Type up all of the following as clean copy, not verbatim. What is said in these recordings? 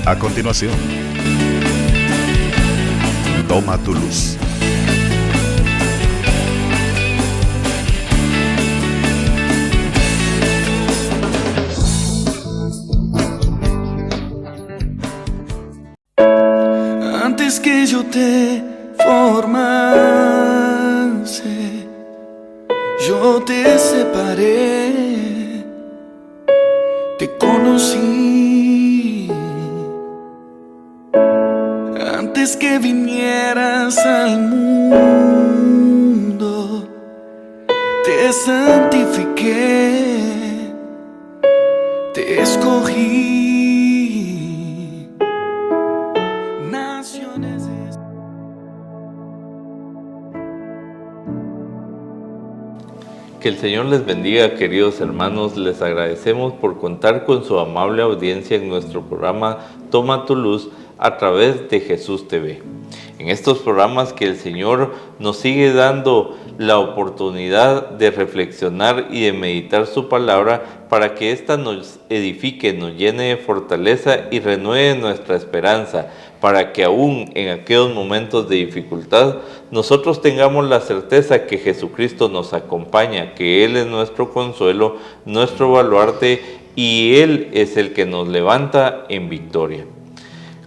A continuación, Toma tu luz. Antes que yo te formase, yo te separé, te conocí. Antes que vinieras al mundo, te santifiqué, te escogí. Naciones. Que el Señor les bendiga, queridos hermanos. Les agradecemos por contar con su amable audiencia en nuestro programa Toma tu luz a través de Jesús TV. En estos programas que el Señor nos sigue dando la oportunidad de reflexionar y de meditar su palabra para que ésta nos edifique, nos llene de fortaleza y renueve nuestra esperanza, para que aún en aquellos momentos de dificultad nosotros tengamos la certeza que Jesucristo nos acompaña, que Él es nuestro consuelo, nuestro baluarte, y Él es el que nos levanta en victoria.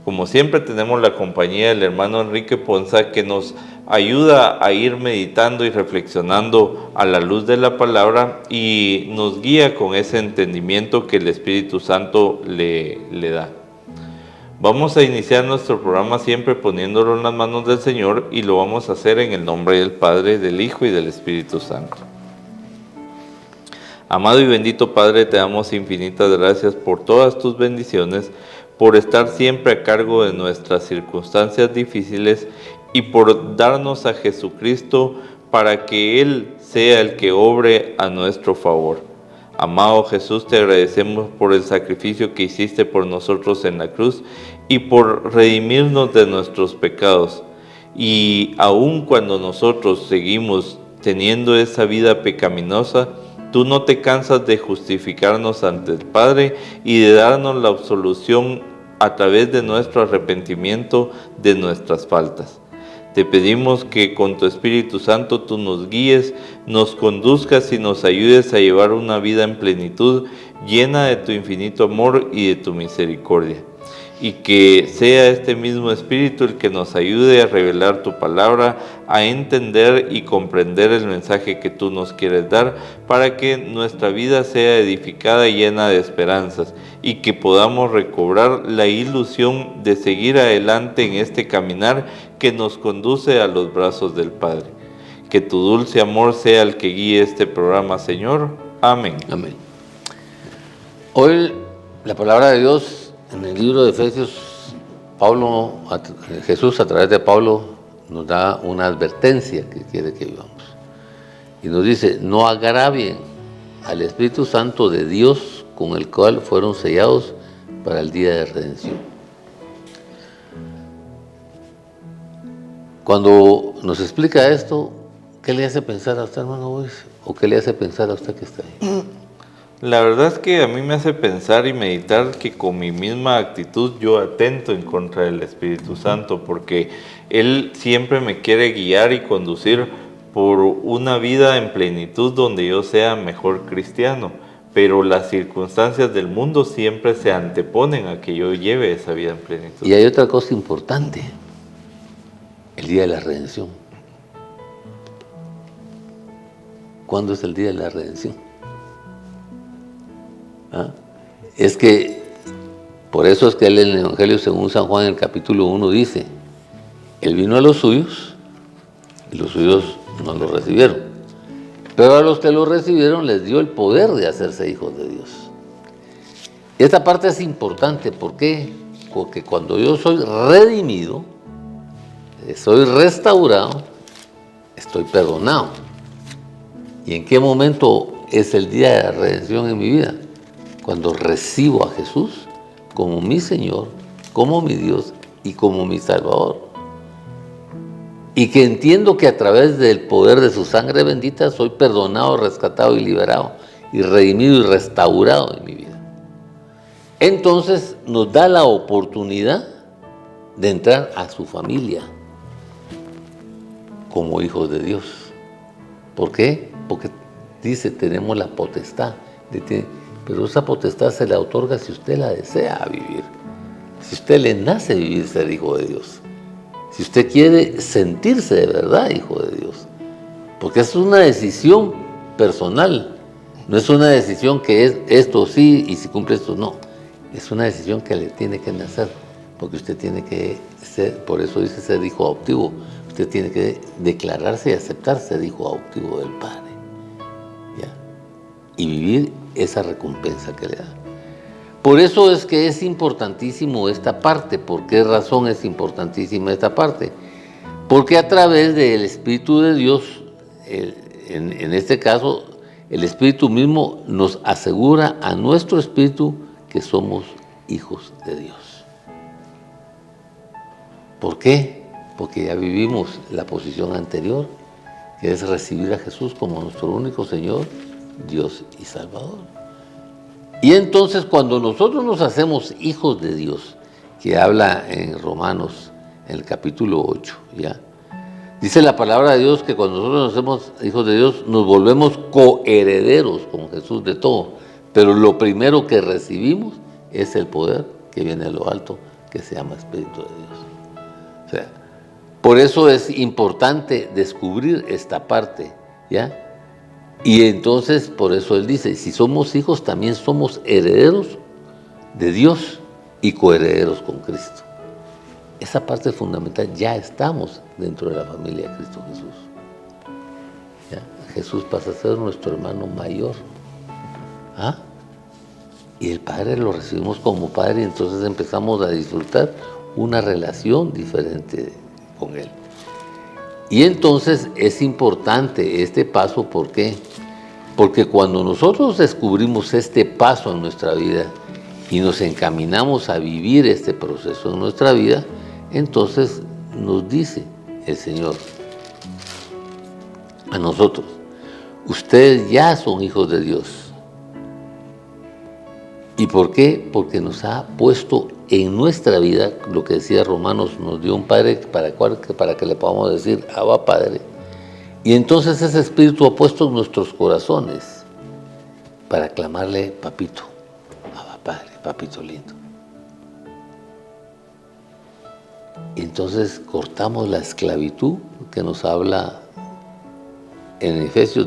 Como siempre tenemos la compañía del hermano Enrique Ponza, que nos ayuda a ir meditando y reflexionando a la luz de la palabra y nos guía con ese entendimiento que el Espíritu Santo le da. Vamos a iniciar nuestro programa siempre poniéndolo en las manos del Señor, y lo vamos a hacer en el nombre del Padre, del Hijo y del Espíritu Santo. Amado y bendito Padre, te damos infinitas gracias por todas tus bendiciones, por estar siempre a cargo de nuestras circunstancias difíciles y por darnos a Jesucristo para que Él sea el que obre a nuestro favor. Amado Jesús, te agradecemos por el sacrificio que hiciste por nosotros en la cruz y por redimirnos de nuestros pecados. Y aun cuando nosotros seguimos teniendo esa vida pecaminosa, tú no te cansas de justificarnos ante el Padre y de darnos la absolución a través de nuestro arrepentimiento de nuestras faltas. Te pedimos que con tu Espíritu Santo tú nos guíes, nos conduzcas y nos ayudes a llevar una vida en plenitud, llena de tu infinito amor y de tu misericordia. Y que sea este mismo Espíritu el que nos ayude a revelar tu palabra, a entender y comprender el mensaje que tú nos quieres dar, para que nuestra vida sea edificada y llena de esperanzas, y que podamos recobrar la ilusión de seguir adelante en este caminar que nos conduce a los brazos del Padre. Que tu dulce amor sea el que guíe este programa, Señor. Amén. Amén. Hoy la palabra de Dios en el libro de Efesios, Jesús a través de Pablo nos da una advertencia que quiere que vivamos. Y nos dice: no agravien al Espíritu Santo de Dios, con el cual fueron sellados para el día de redención. Cuando nos explica esto, ¿qué le hace pensar a usted, hermano Luis? ¿O qué le hace pensar a usted que está ahí? La verdad es que a mí me hace pensar y meditar que con mi misma actitud yo atento en contra del Espíritu Santo, porque Él siempre me quiere guiar y conducir por una vida en plenitud donde yo sea mejor cristiano, pero las circunstancias del mundo siempre se anteponen a que yo lleve esa vida en plenitud. Y hay otra cosa importante: el día de la redención. ¿Cuándo es el día de la redención? Es que por eso es que él en el Evangelio según San Juan en el capítulo 1 dice: Él vino a los suyos y los suyos no lo recibieron, pero a los que lo recibieron les dio el poder de hacerse hijos de Dios. Y esta parte es importante. ¿Por qué? Porque cuando yo soy redimido, soy restaurado, estoy perdonado. ¿Y en qué momento es el día de la redención en mi vida? Cuando recibo a Jesús como mi Señor, como mi Dios y como mi Salvador. Y que entiendo que a través del poder de su sangre bendita soy perdonado, rescatado y liberado, y redimido y restaurado en mi vida. entonces nos da la oportunidad de entrar a su familia como hijos de Dios. ¿Por qué? Porque dice, tenemos la potestad, pero esa potestad se la otorga si usted la desea vivir. Si usted le nace vivir ser hijo de Dios. Si usted quiere sentirse de verdad hijo de Dios. Porque es una decisión personal. No es una decisión que es esto sí y si cumple esto no. Es una decisión que le tiene que nacer. Porque usted tiene que ser, por eso dice ser hijo adoptivo. Usted tiene que declararse y aceptarse ser hijo adoptivo del Padre. ¿Ya? Y vivir esa recompensa que le da. Por eso es que es importantísimo esta parte. ¿Por qué razón es importantísima esta parte? Porque a través del Espíritu de Dios, en este caso, el Espíritu mismo nos asegura a nuestro espíritu que somos hijos de Dios. ¿Por qué? Porque ya vivimos la posición anterior, que es recibir a Jesús como nuestro único Señor, Dios y Salvador. Y entonces cuando nosotros nos hacemos hijos de Dios, que habla en Romanos, en el capítulo 8, ¿ya? Dice la palabra de Dios que cuando nosotros nos hacemos hijos de Dios, nos volvemos coherederos con Jesús de todo. Pero lo primero que recibimos es el poder que viene de lo alto, que se llama Espíritu de Dios. O sea, por eso es importante descubrir esta parte, ¿ya? Y entonces, por eso él dice, si somos hijos, también somos herederos de Dios y coherederos con Cristo. Esa parte es fundamental, ya estamos dentro de la familia de Cristo Jesús. ¿Ya? Jesús pasa a ser nuestro hermano mayor. ¿Ah? Y el Padre lo recibimos como Padre y entonces empezamos a disfrutar una relación diferente con Él. Y entonces es importante este paso, ¿por qué? Porque cuando nosotros descubrimos este paso en nuestra vida y nos encaminamos a vivir este proceso en nuestra vida, entonces nos dice el Señor a nosotros, ustedes ya son hijos de Dios. ¿Y por qué? Porque nos ha puesto en nuestra vida, lo que decía Romanos, nos dio un Padre para que le podamos decir, Abba Padre. Y entonces ese Espíritu ha puesto en nuestros corazones para clamarle Papito, Abba Padre, Papito lindo. Y entonces cortamos la esclavitud que nos habla en Efesios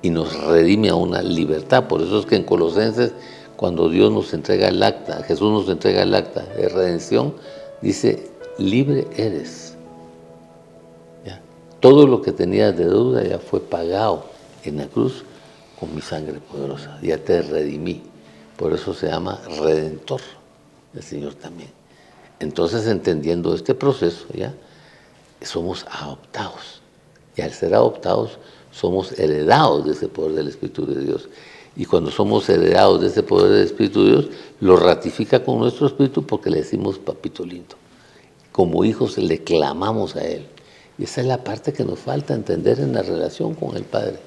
y nos redime a una libertad. Por eso es que en Colosenses, cuando Dios nos entrega el acta, Jesús nos entrega el acta de redención, dice, libre eres. ¿Ya? Todo lo que tenías de deuda ya fue pagado en la cruz con mi sangre poderosa. Ya te redimí. Por eso se llama Redentor, el Señor también. Entonces, entendiendo este proceso, ¿ya? Somos adoptados. Y al ser adoptados, somos heredados de ese poder del Espíritu de Dios. Y cuando somos heredados de ese poder del Espíritu de Dios, lo ratifica con nuestro espíritu porque le decimos Papito lindo. Como hijos le clamamos a Él. Y esa es la parte que nos falta entender en la relación con el Padre.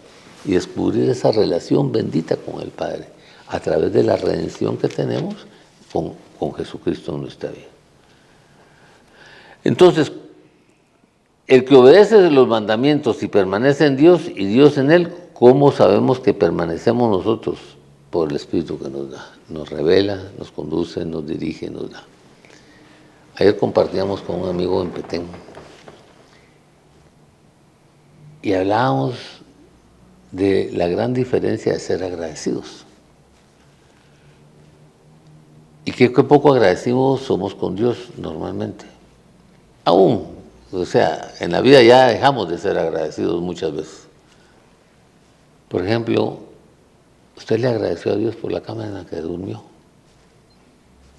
Y descubrir esa relación bendita con el Padre a través de la redención que tenemos con Jesucristo en nuestra vida. Entonces, el que obedece los mandamientos y permanece en Dios y Dios en él, ¿cómo sabemos que permanecemos nosotros? Por el Espíritu que nos da. Nos revela, nos conduce, nos dirige, nos da. Ayer compartíamos con un amigo en Petén y hablábamos de la gran diferencia de ser agradecidos. Y qué poco agradecidos somos con Dios normalmente. Aún, o sea, en la vida ya dejamos de ser agradecidos muchas veces. Por ejemplo, usted le agradeció a Dios por la cama en la que durmió,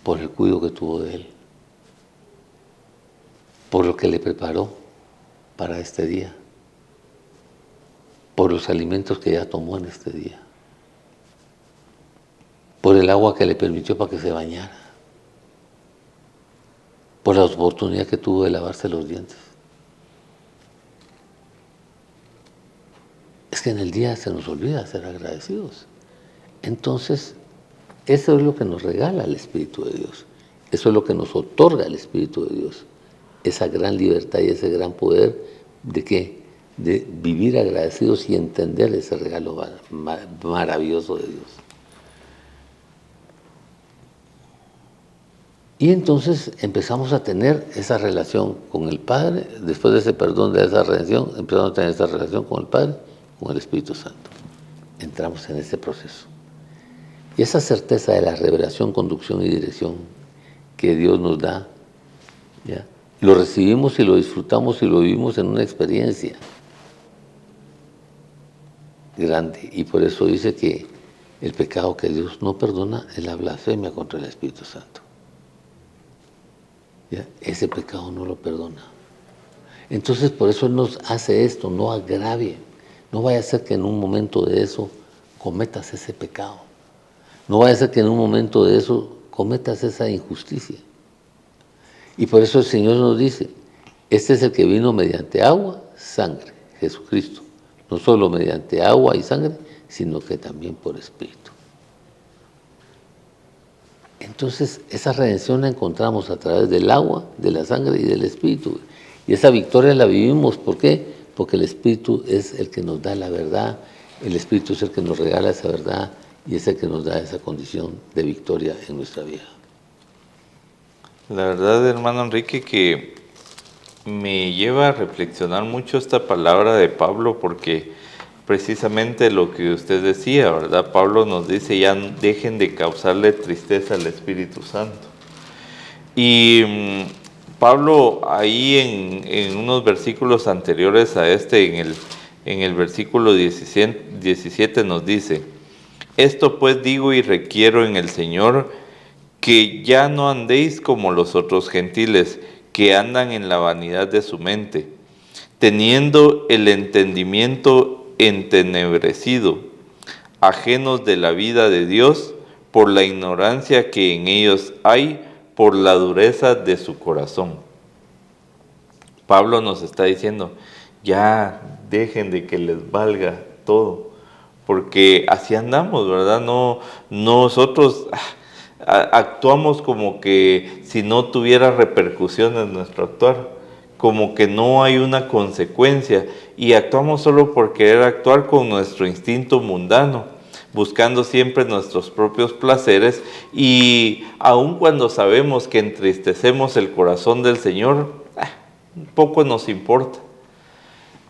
por el cuidado que tuvo de Él, por lo que le preparó para este día, por los alimentos que ya tomó en este día, por el agua que le permitió para que se bañara, por la oportunidad que tuvo de lavarse los dientes. Es que en el día se nos olvida ser agradecidos. Entonces, Eso es lo que nos regala el Espíritu de Dios. Eso es lo que nos otorga el Espíritu de Dios. Esa gran libertad y ese gran poder de ¿qué? De vivir agradecidos y entender ese regalo maravilloso de Dios. Y entonces empezamos a tener esa relación con el Padre, después de ese perdón, de esa redención, empezamos a tener esa relación con el Padre, con el Espíritu Santo. Entramos en ese proceso. Y esa certeza de la revelación, conducción y dirección que Dios nos da, ¿ya? Lo recibimos y lo disfrutamos y lo vivimos en una experiencia grande. Y por eso dice que el pecado que Dios no perdona es la blasfemia contra el Espíritu Santo. ¿Ya? Ese pecado no lo perdona. Entonces por eso Él nos hace esto, no agravie. No vaya a ser que en un momento de eso cometas ese pecado. No vaya a ser que en un momento de eso cometas esa injusticia. Y por eso el Señor nos dice, este es el que vino mediante agua, sangre, Jesucristo. No solo mediante agua y sangre, sino que también por Espíritu. Entonces, esa redención la encontramos a través del agua, de la sangre y del Espíritu. Y esa victoria la vivimos, ¿por qué? Porque el Espíritu es el que nos da la verdad, el Espíritu es el que nos regala esa verdad y es el que nos da esa condición de victoria en nuestra vida. La verdad, hermano Enrique, que me lleva a reflexionar mucho esta palabra de Pablo, porque precisamente lo que usted decía, ¿verdad? Pablo nos dice, ya dejen de causarle tristeza al Espíritu Santo. Y Pablo ahí en unos versículos anteriores a este, en el versículo 17 nos dice, esto pues digo y requiero en el Señor, que ya no andéis como los otros gentiles, que andan en la vanidad de su mente, teniendo el entendimiento entenebrecido, ajenos de la vida de Dios, por la ignorancia que en ellos hay, por la dureza de su corazón. Pablo nos está diciendo, ya dejen de que les valga todo, porque así andamos, ¿verdad? No nosotros actuamos como que si no tuviera repercusiones nuestro actuar, como que no hay una consecuencia, y actuamos solo por querer actuar con nuestro instinto mundano, buscando siempre nuestros propios placeres, y aun cuando sabemos que entristecemos el corazón del Señor, poco nos importa.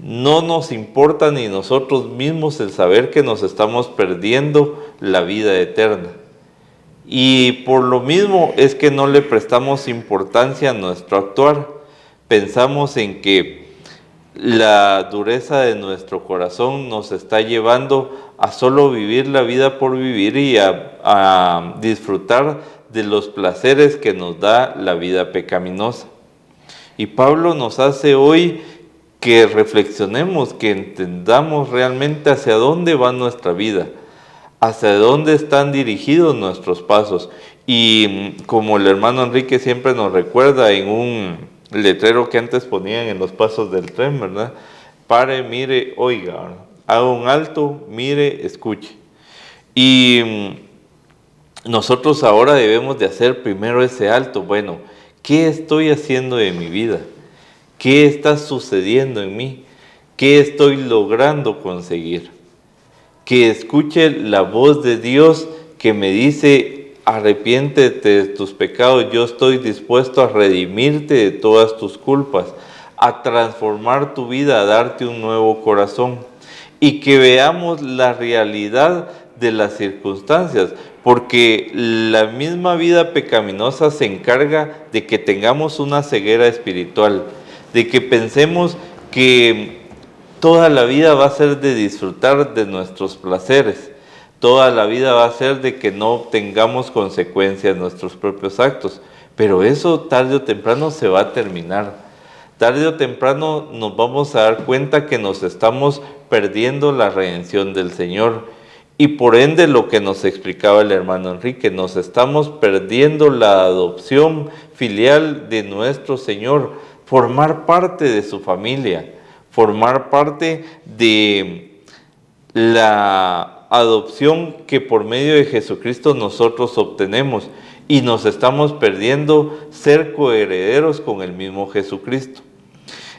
No nos importa ni nosotros mismos el saber que nos estamos perdiendo la vida eterna. Y por lo mismo es que no le prestamos importancia a nuestro actuar. Pensamos en que la dureza de nuestro corazón nos está llevando a solo vivir la vida por vivir y a disfrutar de los placeres que nos da la vida pecaminosa. Y Pablo nos hace hoy que reflexionemos, que entendamos realmente hacia dónde va nuestra vida, hacia dónde están dirigidos nuestros pasos. Y como el hermano Enrique siempre nos recuerda en un letrero que antes ponían en los pasos del tren, ¿verdad? Pare, mire, oiga, ¿verdad? Haga un alto, mire, escuche. Y nosotros ahora debemos de hacer primero ese alto. Bueno, ¿qué estoy haciendo de mi vida? ¿Qué está sucediendo en mí? ¿Qué estoy logrando conseguir? Que escuche la voz de Dios que me dice, arrepiéntete de tus pecados, yo estoy dispuesto a redimirte de todas tus culpas, a transformar tu vida, a darte un nuevo corazón. Y que veamos la realidad de las circunstancias, porque la misma vida pecaminosa se encarga de que tengamos una ceguera espiritual, de que pensemos que toda la vida va a ser de disfrutar de nuestros placeres, toda la vida va a ser de que no tengamos consecuencias en nuestros propios actos, pero eso tarde o temprano se va a terminar. Tarde o temprano nos vamos a dar cuenta que nos estamos perdiendo la redención del Señor. Y por ende, lo que nos explicaba el hermano Enrique, nos estamos perdiendo la adopción filial de nuestro Señor, formar parte de su familia, formar parte de la adopción que por medio de Jesucristo nosotros obtenemos y nos estamos perdiendo ser coherederos con el mismo Jesucristo.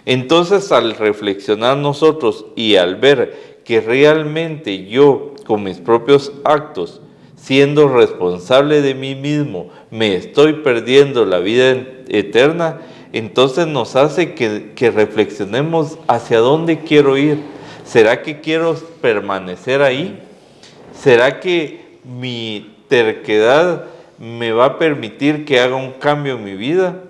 Entonces, al reflexionar nosotros y al ver que realmente yo, con mis propios actos, siendo responsable de mí mismo, me estoy perdiendo la vida eterna, entonces nos hace que reflexionemos hacia dónde quiero ir. ¿Será que quiero permanecer ahí? ¿Será que mi terquedad me va a permitir que haga un cambio en mi vida?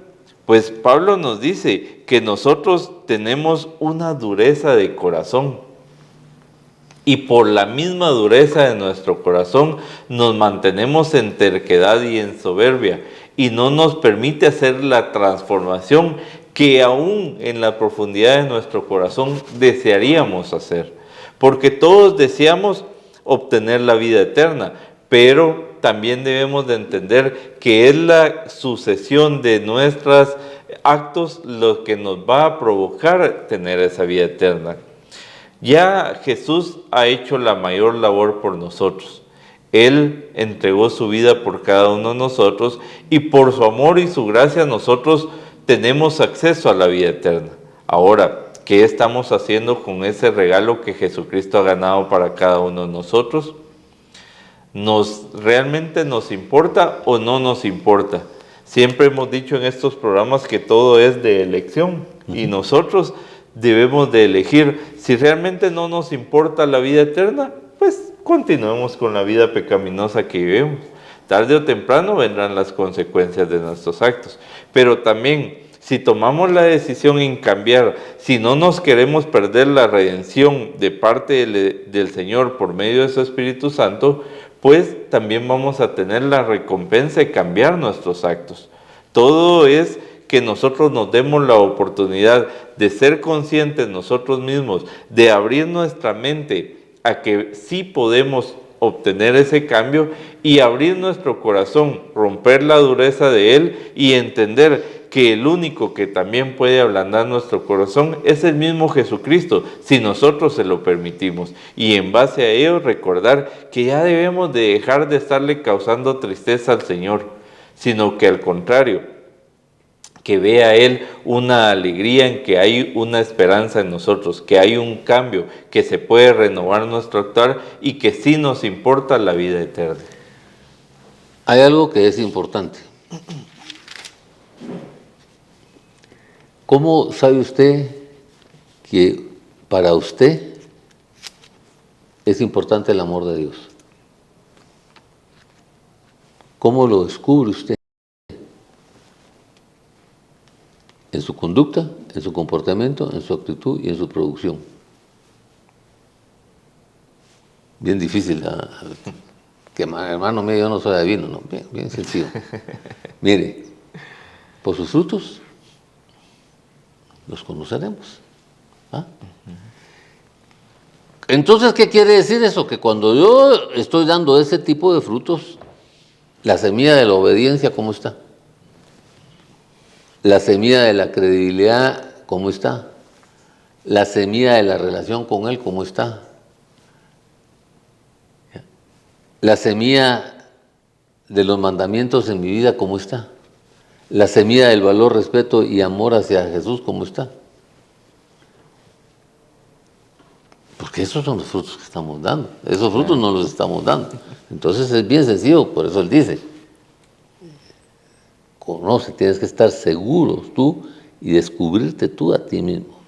Pues Pablo nos dice que nosotros tenemos una dureza de corazón. Y por la misma dureza de nuestro corazón nos mantenemos en terquedad y en soberbia. Y no nos permite hacer la transformación que aún en la profundidad de nuestro corazón desearíamos hacer. Porque todos deseamos obtener la vida eterna, pero también debemos de entender que es la sucesión de nuestros actos lo que nos va a provocar tener esa vida eterna. Ya Jesús ha hecho la mayor labor por nosotros. Él entregó su vida por cada uno de nosotros y por su amor y su gracia nosotros tenemos acceso a la vida eterna. Ahora, ¿qué estamos haciendo con ese regalo que Jesucristo ha ganado para cada uno de nosotros? ¿Realmente nos importa o no nos importa? Siempre hemos dicho en estos programas que todo es de elección y nosotros debemos de elegir. Si realmente no nos importa la vida eterna, pues continuemos con la vida pecaminosa que vivimos. Tarde o temprano vendrán las consecuencias de nuestros actos. Pero también, si tomamos la decisión en cambiar, si no nos queremos perder la redención de parte del Señor por medio de su Espíritu Santo, pues también vamos a tener la recompensa de cambiar nuestros actos. Todo es que nosotros nos demos la oportunidad de ser conscientes nosotros mismos, de abrir nuestra mente a que sí podemos obtener ese cambio y abrir nuestro corazón, romper la dureza de él y entender que el único que también puede ablandar nuestro corazón es el mismo Jesucristo, si nosotros se lo permitimos. Y en base a ello recordar que ya debemos de dejar de estarle causando tristeza al Señor, sino que al contrario, que vea Él una alegría en que hay una esperanza en nosotros, que hay un cambio, que se puede renovar nuestro actuar y que sí nos importa la vida eterna. Hay algo que es importante. ¿Cómo sabe usted que para usted es importante el amor de Dios? ¿Cómo lo descubre usted? En su conducta, en su comportamiento, en su actitud y en su producción. Bien difícil, que hermano mío, yo no soy adivino, no, bien sencillo. Mire, por sus frutos los conoceremos. ¿Ah? Entonces, ¿qué quiere decir eso? Que cuando yo estoy dando ese tipo de frutos, la semilla de la obediencia, ¿cómo está? La semilla de la credibilidad, ¿cómo está? La semilla de la relación con Él, ¿cómo está? La semilla de los mandamientos en mi vida, ¿cómo está? La semilla del valor, respeto y amor hacia Jesús, ¿cómo está? Porque esos son los frutos que estamos dando. Esos frutos no los estamos dando. Entonces es bien sencillo, por eso Él dice, conoce, tienes que estar seguro tú y descubrirte tú a ti mismo.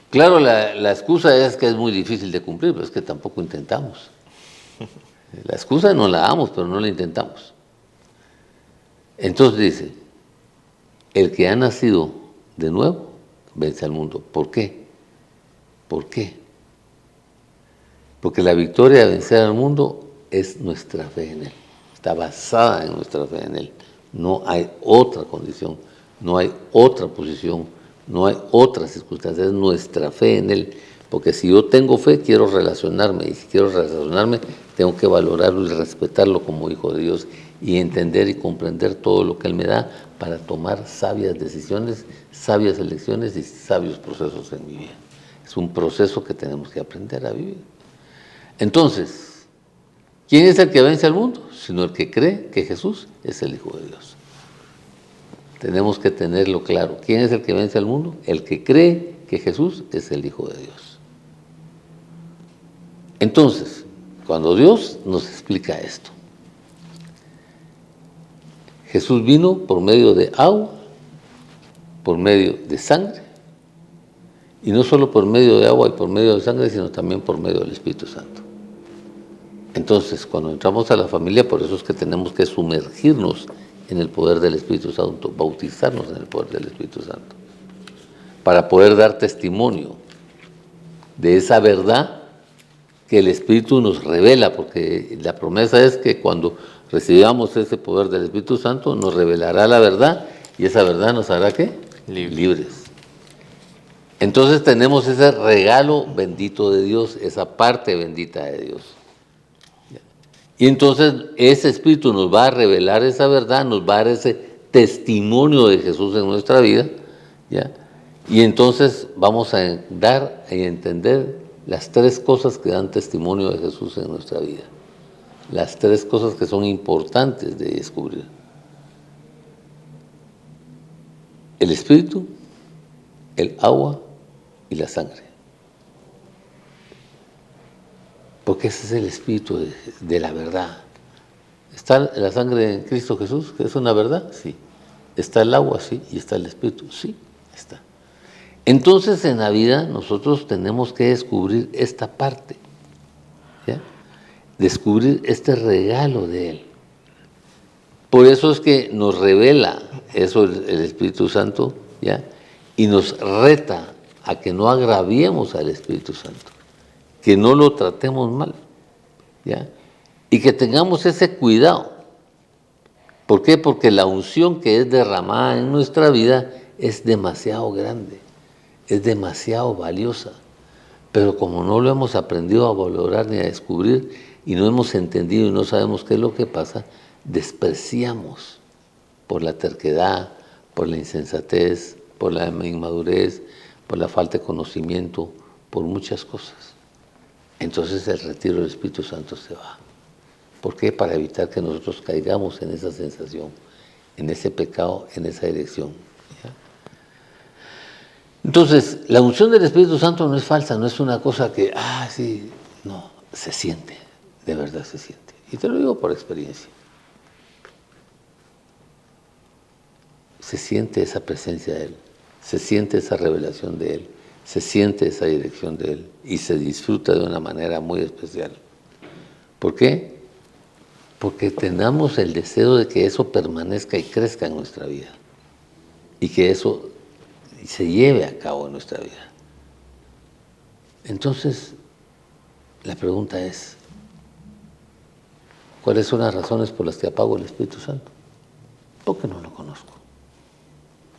Claro, la excusa es que es muy difícil de cumplir, pero es que tampoco intentamos. La excusa no la damos, pero no la intentamos. Entonces dice, el que ha nacido de nuevo, vence al mundo. ¿Por qué? ¿Por qué? Porque la victoria de vencer al mundo es nuestra fe en Él. Está basada en nuestra fe en Él. No hay otra condición, no hay otra posición, no hay otra circunstancia, es nuestra fe en Él. Porque si yo tengo fe, quiero relacionarme, y si quiero relacionarme, tengo que valorarlo y respetarlo como hijo de Dios y entender y comprender todo lo que Él me da para tomar sabias decisiones, sabias elecciones y sabios procesos en mi vida. Es un proceso que tenemos que aprender a vivir. Entonces, ¿quién es el que vence al mundo? Sino el que cree que Jesús es el Hijo de Dios. Tenemos que tenerlo claro. ¿Quién es el que vence al mundo? El que cree que Jesús es el Hijo de Dios. Entonces, cuando Dios nos explica esto, Jesús vino por medio de agua, por medio de sangre, y no solo por medio de agua y por medio de sangre, sino también por medio del Espíritu Santo. Entonces, cuando entramos a la familia, por eso es que tenemos que sumergirnos en el poder del Espíritu Santo, bautizarnos en el poder del Espíritu Santo, para poder dar testimonio de esa verdad que el Espíritu nos revela, porque la promesa es que cuando recibamos ese poder del Espíritu Santo, nos revelará la verdad, y esa verdad nos hará ¿qué? Libres. Entonces tenemos ese regalo bendito de Dios, esa parte bendita de Dios. Y entonces ese Espíritu nos va a revelar esa verdad, nos va a dar ese testimonio de Jesús en nuestra vida, ¿ya? Y entonces vamos a dar y entender las tres cosas que dan testimonio de Jesús en nuestra vida. Las tres cosas que son importantes de descubrir. El Espíritu, el agua y la sangre. Porque ese es el Espíritu de la verdad. ¿Está la sangre en Cristo Jesús, que es una verdad? Sí. ¿Está el agua? Sí. ¿Y está el Espíritu? Sí, está. Entonces en la vida nosotros tenemos que descubrir esta parte, ¿ya? Descubrir este regalo de Él. Por eso es que nos revela eso el Espíritu Santo, ¿ya? Y nos reta a que no agraviemos al Espíritu Santo, que no lo tratemos mal, ¿ya? Y que tengamos ese cuidado. ¿Por qué? Porque la unción que es derramada en nuestra vida es demasiado grande, es demasiado valiosa, pero como no lo hemos aprendido a valorar ni a descubrir y no hemos entendido y no sabemos qué es lo que pasa, despreciamos por la terquedad, por la insensatez, por la inmadurez, por la falta de conocimiento, por muchas cosas. Entonces el retiro del Espíritu Santo se va. ¿Por qué? Para evitar que nosotros caigamos en esa sensación, en ese pecado, en esa dirección. ¿Ya? Entonces, la unción del Espíritu Santo no es falsa, no es una cosa que, sí, no, se siente, de verdad se siente. Y te lo digo por experiencia. Se siente esa presencia de Él, se siente esa revelación de Él, se siente esa dirección de Él y se disfruta de una manera muy especial. ¿Por qué? Porque tengamos el deseo de que eso permanezca y crezca en nuestra vida y que eso se lleve a cabo en nuestra vida. Entonces, la pregunta es, ¿cuáles son las razones por las que apago el Espíritu Santo? Porque no lo conozco.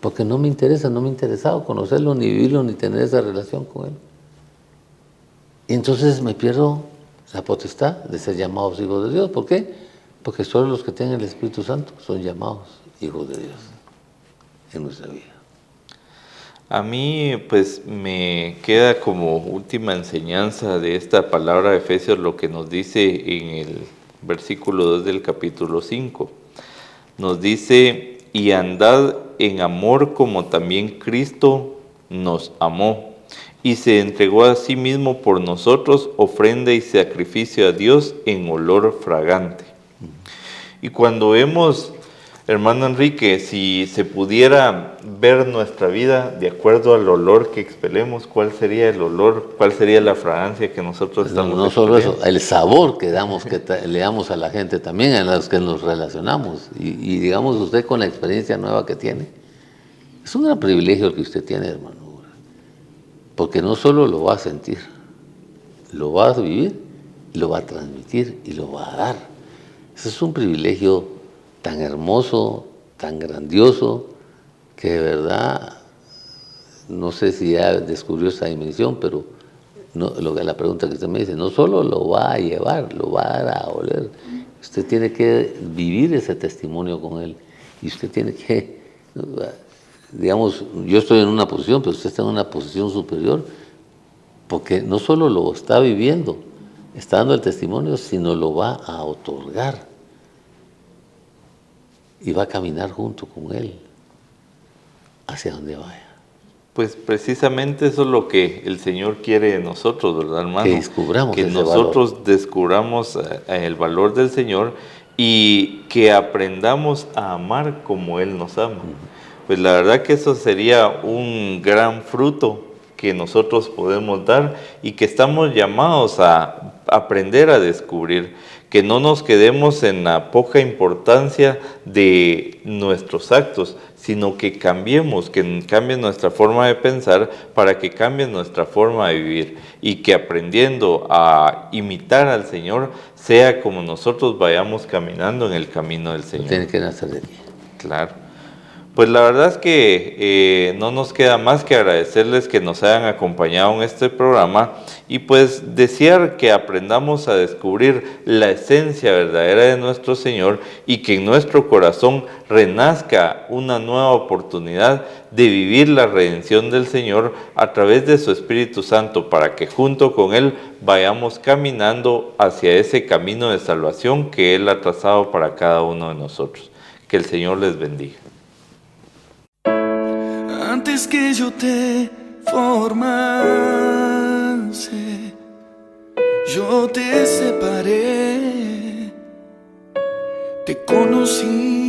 Porque no me interesa, no me ha interesado conocerlo, ni vivirlo, ni tener esa relación con Él. Y entonces me pierdo la potestad de ser llamados hijos de Dios. ¿Por qué? Porque solo los que tienen el Espíritu Santo son llamados hijos de Dios en nuestra vida. A mí, pues, me queda como última enseñanza de esta palabra de Efesios lo que nos dice en el versículo 2 del capítulo 5. Nos dice, y andad en amor como también Cristo nos amó, y se entregó a sí mismo por nosotros, ofrenda y sacrificio a Dios en olor fragante. Y cuando vemos, hermano Enrique, si se pudiera ver nuestra vida de acuerdo al olor que expelemos, ¿cuál sería el olor, cuál sería la fragancia que nosotros estamos No solo eso, el sabor que damos, le damos a la gente también, en los que nos relacionamos. Y digamos usted con la experiencia nueva que tiene, es un gran privilegio el que usted tiene, hermano, porque no solo lo va a sentir, lo va a vivir, lo va a transmitir y lo va a dar. Ese es un privilegio tan hermoso, tan grandioso, que de verdad, no sé si ya descubrió esa dimensión, pero la pregunta que usted me dice, no solo lo va a llevar, lo va a dar a oler, usted tiene que vivir ese testimonio con Él, y usted tiene que, digamos, yo estoy en una posición, pero usted está en una posición superior, porque no solo lo está viviendo, está dando el testimonio, sino lo va a otorgar. Y va a caminar junto con Él hacia donde vaya. Pues precisamente eso es lo que el Señor quiere de nosotros, ¿verdad, hermano? Que descubramos que ese nosotros valor. descubramos el valor del Señor y que aprendamos a amar como Él nos ama. Pues la verdad que eso sería un gran fruto que nosotros podemos dar y que estamos llamados a aprender a descubrir, que no nos quedemos en la poca importancia de nuestros actos, sino que cambiemos, que cambie nuestra forma de pensar para que cambie nuestra forma de vivir y que aprendiendo a imitar al Señor sea como nosotros vayamos caminando en el camino del No Señor. tiene que nacer de aquí. Claro. Pues la verdad es que no nos queda más que agradecerles que nos hayan acompañado en este programa y pues desear que aprendamos a descubrir la esencia verdadera de nuestro Señor y que en nuestro corazón renazca una nueva oportunidad de vivir la redención del Señor a través de su Espíritu Santo para que junto con Él vayamos caminando hacia ese camino de salvación que Él ha trazado para cada uno de nosotros. Que el Señor les bendiga. Antes que yo te formase, yo te separé, te conocí